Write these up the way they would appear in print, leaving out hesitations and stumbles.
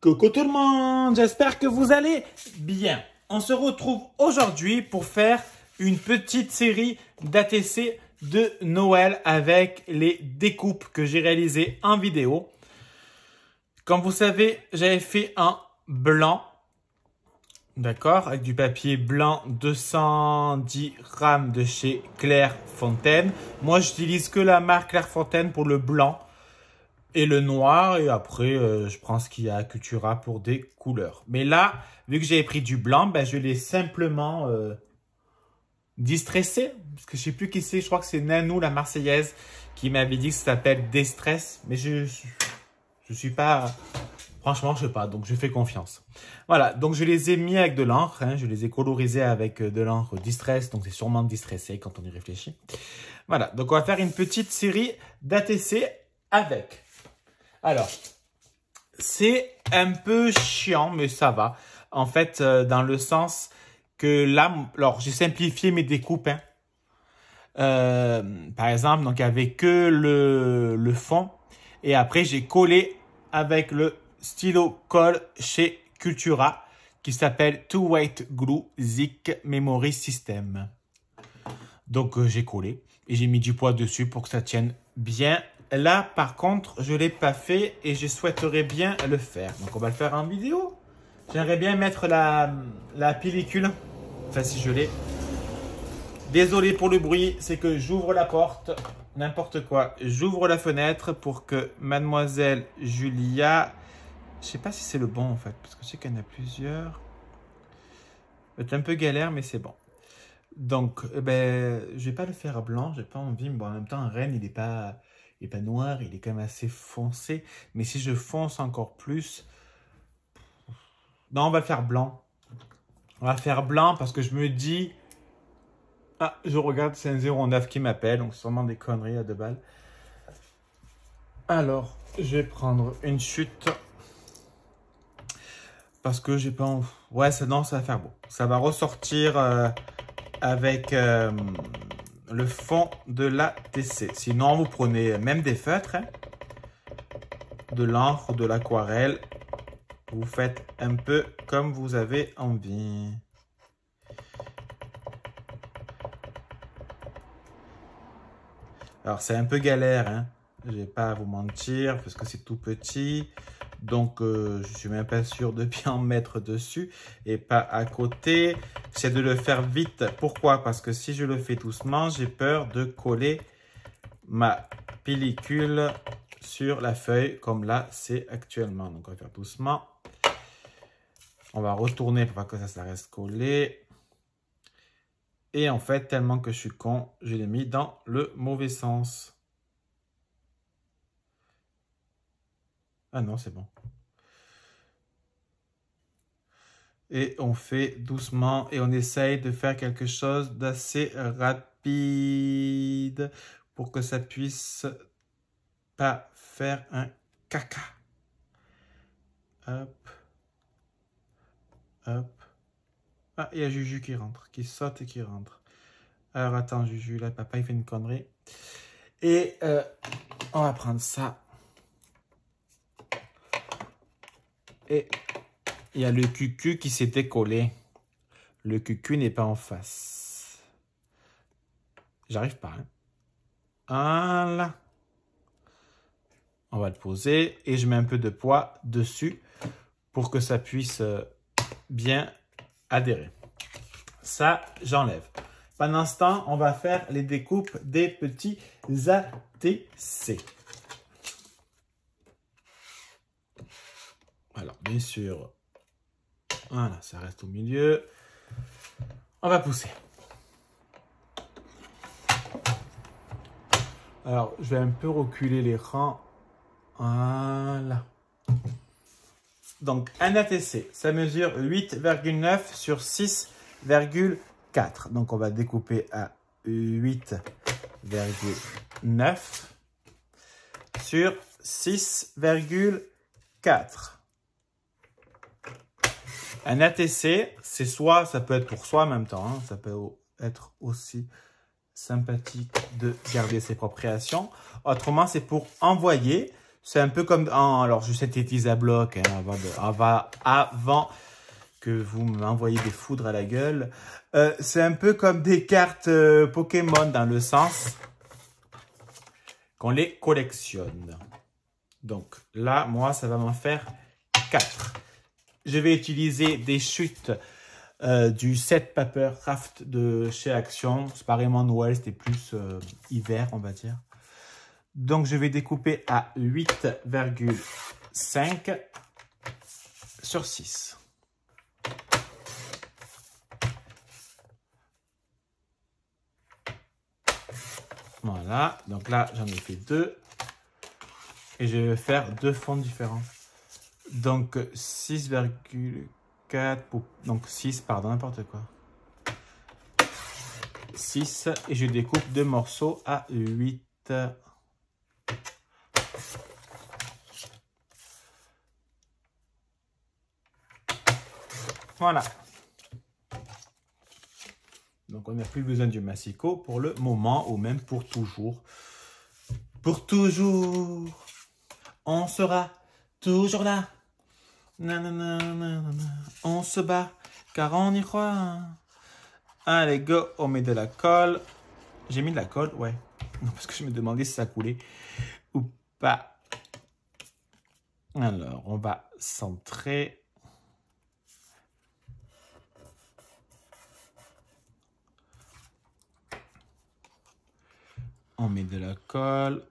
Coucou tout le monde, j'espère que vous allez bien. On se retrouve aujourd'hui pour faire une petite série d'ATC de Noël avec les découpes que j'ai réalisées en vidéo. Comme vous savez, j'avais fait un blanc, d'accord, avec du papier blanc 210 grammes de chez Clairefontaine. Moi, j'utilise que la marque Clairefontaine pour le blanc et le noir, et après je prends ce qu'il y a à Cultura pour des couleurs. Mais là, vu que j'avais pris du blanc, ben, je l'ai simplement distressé, parce que je sais plus qui c'est, je crois que c'est Nanou la Marseillaise qui m'avait dit que ça s'appelle Destress, mais je suis pas, franchement je sais pas, donc je fais confiance. Voilà, donc je les ai mis avec de l'encre, hein, je les ai colorisés avec de l'encre Distress, donc c'est sûrement distressé quand on y réfléchit. Voilà, donc on va faire une petite série d'ATC avec. Alors, c'est un peu chiant, mais ça va. En fait, dans le sens que là, alors j'ai simplifié mes découpes. Hein. Par exemple, donc il n'y avait que le fond. Et après, j'ai collé avec le stylo colle chez Cultura qui s'appelle Two Weight Glue Zik Memory System. Donc, j'ai collé et j'ai mis du poids dessus pour que ça tienne bien. Là, par contre, je ne l'ai pas fait et je souhaiterais bien le faire. Donc, on va le faire en vidéo. J'aimerais bien mettre la pellicule. Enfin, si je l'ai. Désolé pour le bruit, c'est que j'ouvre la porte. N'importe quoi. J'ouvre la fenêtre pour que mademoiselle Julia... Je ne sais pas si c'est le bon, en fait. Parce que je sais qu'il y en a plusieurs. C'est un peu galère, mais c'est bon. Donc, ben, je vais pas le faire blanc. J'ai pas envie. Mais bon, en même temps, un renne, il n'est pas noir, il est quand même assez foncé. Mais si je fonce encore plus... Non, on va le faire blanc. On va le faire blanc parce que je me dis... Ah, je regarde, c'est un 09 qui m'appelle. Donc, c'est sûrement des conneries à 2 balles. Alors, je vais prendre une chute. Parce que j'ai pas... Ouais, non, ça va faire beau. Ça va ressortir avec... le fond de l'ATC. Sinon, vous prenez même des feutres, hein, de l'encre ou de l'aquarelle. Vous faites un peu comme vous avez envie. Alors, c'est un peu galère, hein. Je vais pas à vous mentir parce que c'est tout petit. Donc, je suis même pas sûr de bien mettre dessus et pas à côté. C'est de le faire vite. Pourquoi? Parce que si je le fais doucement, j'ai peur de coller ma pellicule sur la feuille comme là, c'est actuellement. Donc, on va faire doucement. On va retourner pour pas que ça reste collé. Et en fait, tellement que je suis con, je l'ai mis dans le mauvais sens. Ah non, c'est bon. Et on fait doucement et on essaye de faire quelque chose d'assez rapide pour que ça puisse pas faire un caca. Hop. Hop. Ah, il y a Juju qui rentre, qui saute et qui rentre. Alors attends, Juju, là, papa, il fait une connerie. Et on va prendre ça. Et il y a le cucu qui s'est décollé. Le cucu n'est pas en face. J'arrive pas. Hein. Voilà. On va le poser et je mets un peu de poids dessus pour que ça puisse bien adhérer. Ça, j'enlève. Pendant ce temps, on va faire les découpes des petits ATC. Alors, bien sûr, voilà, ça reste au milieu. On va pousser. Alors, je vais un peu reculer l'écran. Voilà. Donc, un ATC, ça mesure 8,9 sur 6,4. Donc, on va découper à 8,9 sur 6,4. Un ATC, c'est soit, ça peut être pour soi en même temps, hein, ça peut être aussi sympathique de garder ses propres créations. Autrement, c'est pour envoyer C'est un peu comme... alors, je synthétise à bloc, hein, avant que vous m'envoyez des foudres à la gueule. C'est un peu comme des cartes Pokémon dans le sens qu'on les collectionne. Donc là, moi, ça va m'en faire 4. Je vais utiliser des chutes du set Paper Craft de chez Action. C'est pas vraiment Noël, c'était plus hiver, on va dire. Donc, je vais découper à 8,5 sur 6. Voilà, donc là, j'en ai fait 2. Et je vais faire 2 fonds différents. Donc, 6,4, donc 6, pardon, n'importe quoi. 6, et je découpe 2 morceaux à 8. Voilà. Donc, on n'a plus besoin du massicot pour le moment ou même pour toujours. Pour toujours, on sera toujours là. Nanana, nanana. On se bat car on y croit. Allez, go, on met de la colle. J'ai mis de la colle, ouais. Non, parce que je me demandais si ça coulait ou pas. Alors, on va centrer. On met de la colle.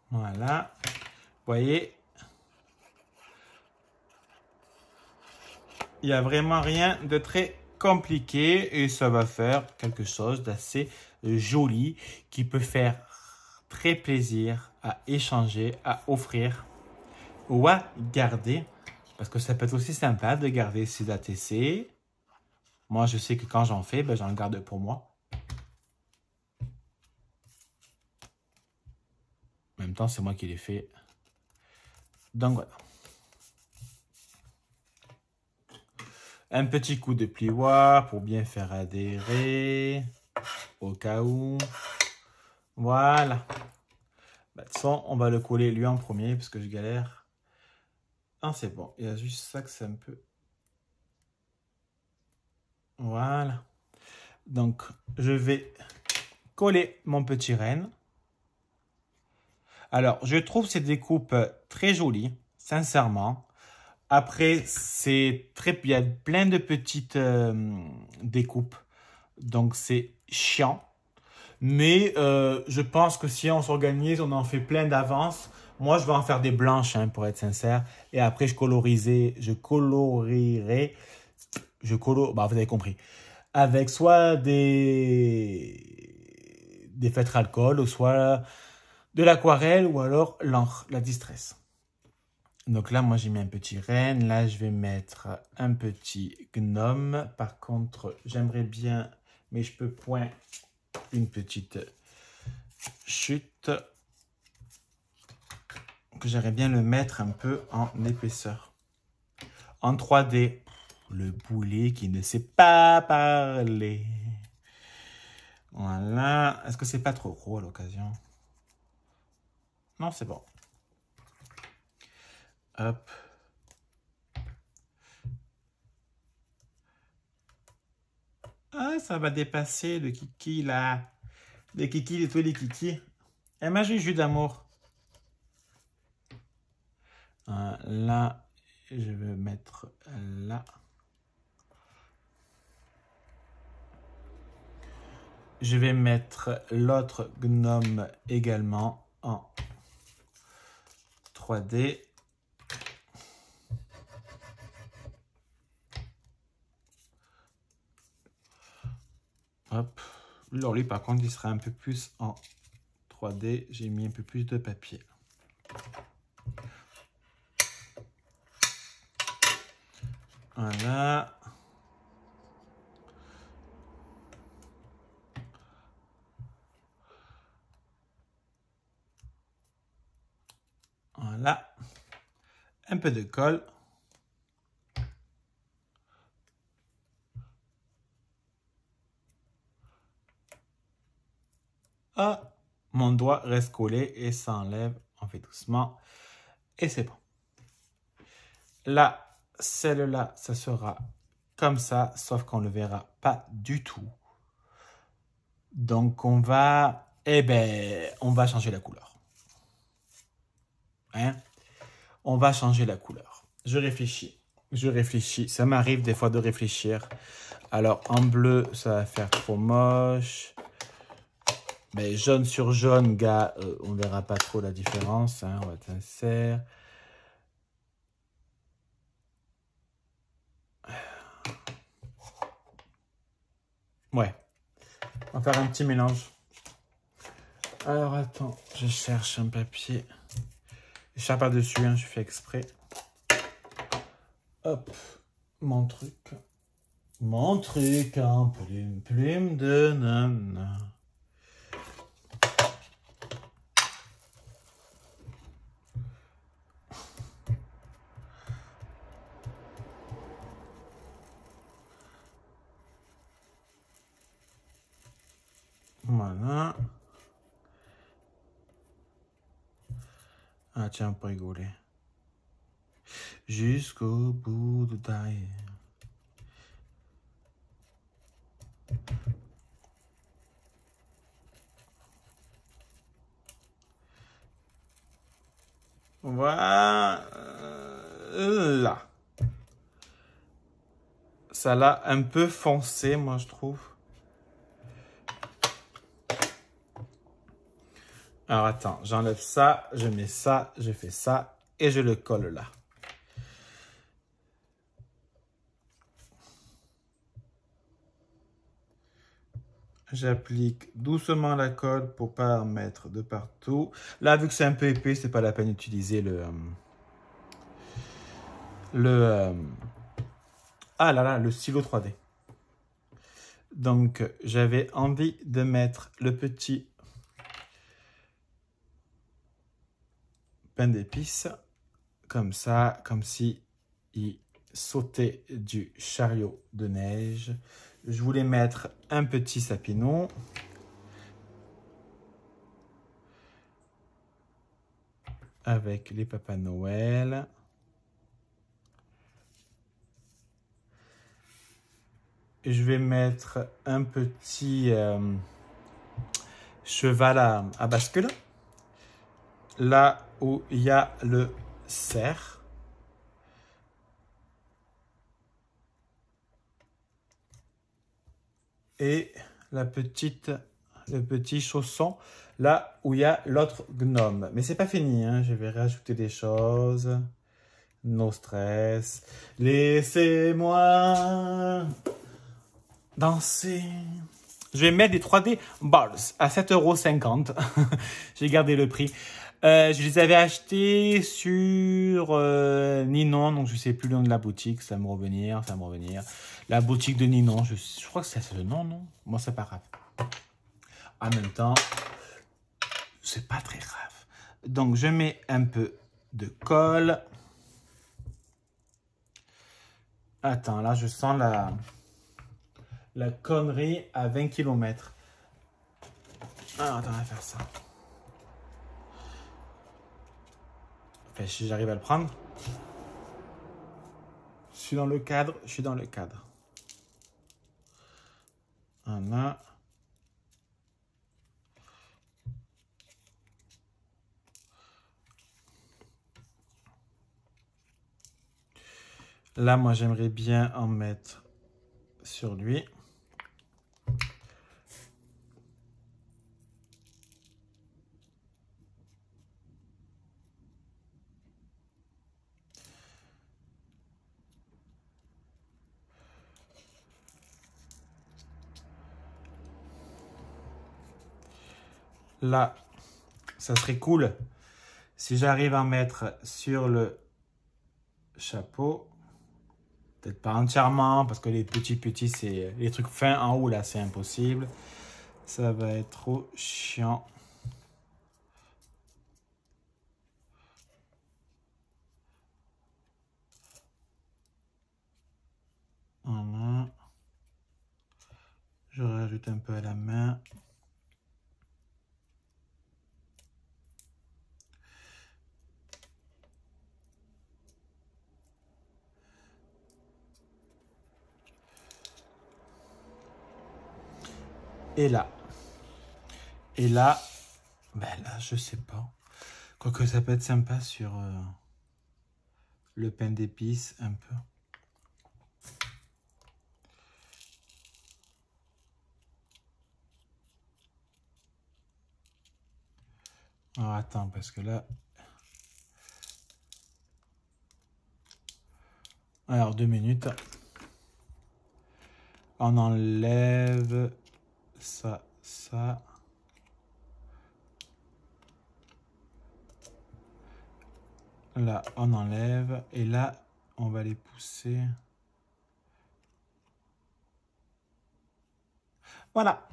Voilà. Vous voyez, il n'y a vraiment rien de très compliqué et ça va faire quelque chose d'assez joli qui peut faire très plaisir à échanger, à offrir ou à garder. Parce que ça peut être aussi sympa de garder ces ATC. Moi, je sais que quand j'en fais, ben, j'en garde pour moi. En même temps, c'est moi qui les fais. Donc voilà. Un petit coup de plioir pour bien faire adhérer. Au cas où. Voilà. Bah, de toute façon, on va le coller lui en premier parce que je galère. Ah, c'est bon. Il y a juste ça que c'est un peu... Voilà. Donc, je vais coller mon petit renne. Alors, je trouve ces découpes très jolies, sincèrement. Après, c'est très, il y a plein de petites découpes. Donc, c'est chiant. Mais je pense que si on s'organise, on en fait plein d'avance. Moi, je vais en faire des blanches, hein, pour être sincère. Et après, bah, vous avez compris. Avec soit des feutres alcool, ou soit de l'aquarelle, ou alors l'encre, la distress. Donc là, moi, j'ai mis un petit renne. Là, je vais mettre un petit gnome. Par contre, j'aimerais bien, mais je peux point une petite chute que j'aimerais bien le mettre un peu en épaisseur. En 3D, le boulet qui ne sait pas parler. Voilà. Est-ce que c'est pas trop gros à l'occasion? Non, c'est bon. Hop. Ah, ça va dépasser le kiki là. Les kikis, tous les kikis. Et moi, j'ai jus d'amour. Là, je vais mettre là. Je vais mettre l'autre gnome également en 3D. Hop. Alors lui, par contre, il sera un peu plus en 3D. J'ai mis un peu plus de papier. Voilà. Voilà. un peu de colle. Ah, mon doigt reste collé et ça enlève. On fait doucement. Et c'est bon. Là, celle-là, ça sera comme ça, sauf qu'on ne le verra pas du tout. Donc, on va changer la couleur. Hein? On va changer la couleur. Je réfléchis. Ça m'arrive des fois de réfléchir. Alors, en bleu, ça va faire trop moche. Mais jaune sur jaune, gars, on verra pas trop la différence. Hein, on va être sincère. Ouais. On va faire un petit mélange. Alors, attends, je cherche un papier. Je cherche pas dessus, hein, je fais exprès. Hop, mon truc. Mon truc en plume de nana. Voilà. Ah tiens, on peut rigoler. Jusqu'au bout de taille. Voilà. Là. Ça l'a un peu foncé, moi, je trouve. Alors, attends, j'enlève ça, je mets ça, je fais ça, et je le colle là. J'applique doucement la colle pour pas en mettre de partout. Là, vu que c'est un peu épais, c'est pas la peine d'utiliser le stylo 3D. Donc, j'avais envie de mettre le petit pain d'épices comme ça, comme si il sautait du chariot de neige. Je voulais mettre un petit sapineau. Avec les Papas Noël. Je vais mettre un petit cheval à bascule. Là où il y a le cerf. Et le petit chausson, là où il y a l'autre gnome. Mais c'est pas fini, hein. Je vais rajouter des choses. No stress. Laissez-moi danser. Je vais mettre des 3D balls à 7,50 €. J'ai gardé le prix. Je les avais achetés sur Ninon, donc je sais plus le nom de la boutique, ça va me revenir. La boutique de Ninon, je crois que c'est le nom, non? Moi, c'est pas grave. En même temps, c'est pas très grave. Donc, je mets un peu de colle. Attends, là, je sens la connerie à 20 km. Ah, attends, on va faire ça. Enfin, si j'arrive à le prendre. Je suis dans le cadre. Voilà. Là, moi, j'aimerais bien en mettre sur lui. Là, ça serait cool si j'arrive à en mettre sur le chapeau. Peut-être pas entièrement, parce que les petits, c'est les trucs fins en haut, là, c'est impossible. Ça va être trop chiant. Je rajoute un peu à la main. Et là. Et là, ben là, je sais pas. Quoique ça peut être sympa sur le pain d'épices, un peu. Alors attends, parce que là... Alors 2 minutes. On enlève ça, ça. Là, on enlève. Et là, on va les pousser. Voilà.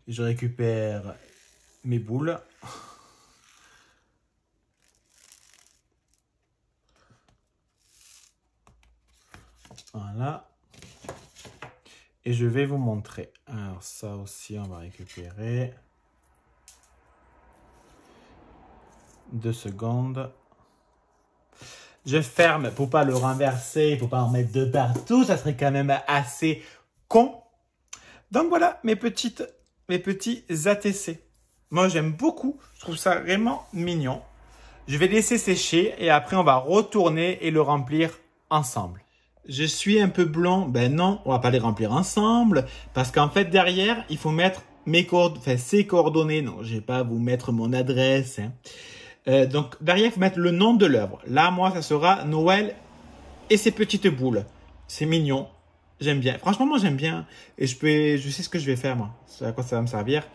Je récupère mes boules. Voilà. Et je vais vous montrer. Alors ça aussi, on va récupérer. 2 secondes. Je ferme pour pas le renverser, pour pas en mettre de partout. Ça serait quand même assez con. Donc voilà mes petits ATC. Moi j'aime beaucoup. Je trouve ça vraiment mignon. Je vais laisser sécher et après on va retourner et le remplir ensemble. Je suis un peu blanc. Ben non, on va pas les remplir ensemble parce qu'en fait derrière il faut mettre ses coordonnées. Non, je vais pas vous mettre mon adresse. Hein. Donc derrière il faut mettre le nom de l'œuvre. Là moi ça sera Noël et ses petites boules. C'est mignon. J'aime bien. Franchement moi j'aime bien et je sais ce que je vais faire moi. C'est à quoi ça va me servir.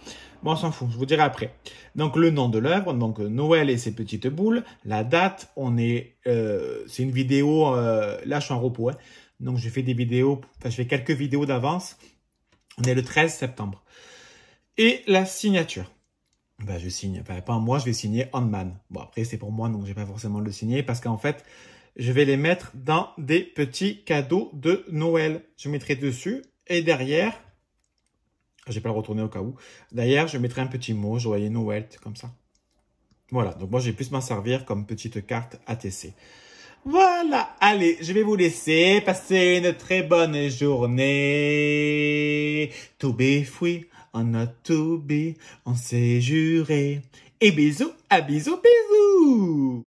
Bon on s'en fout. Je vous dirai après. Donc le nom de l'œuvre. Donc Noël et ses petites boules. La date. C'est une vidéo. Là je suis en repos. Hein. Donc je fais des vidéos. Enfin je fais quelques vidéos d'avance. On est le 13 septembre. Et la signature. Ben, je signe. Enfin, pas moi, je vais signer Handman. Bon, après, c'est pour moi, donc je vais pas forcément le signer parce qu'en fait, je vais les mettre dans des petits cadeaux de Noël. Je mettrai dessus et derrière, je vais pas le retourner au cas où. Derrière, je mettrai un petit mot, joyeux Noël, comme ça. Voilà. Donc moi, je vais plus m'en servir comme petite carte ATC. Voilà. Allez, je vais vous laisser. Passer une très bonne journée. To be free. On not to be, on s'est juré. Et bisous, à bisous, bisous.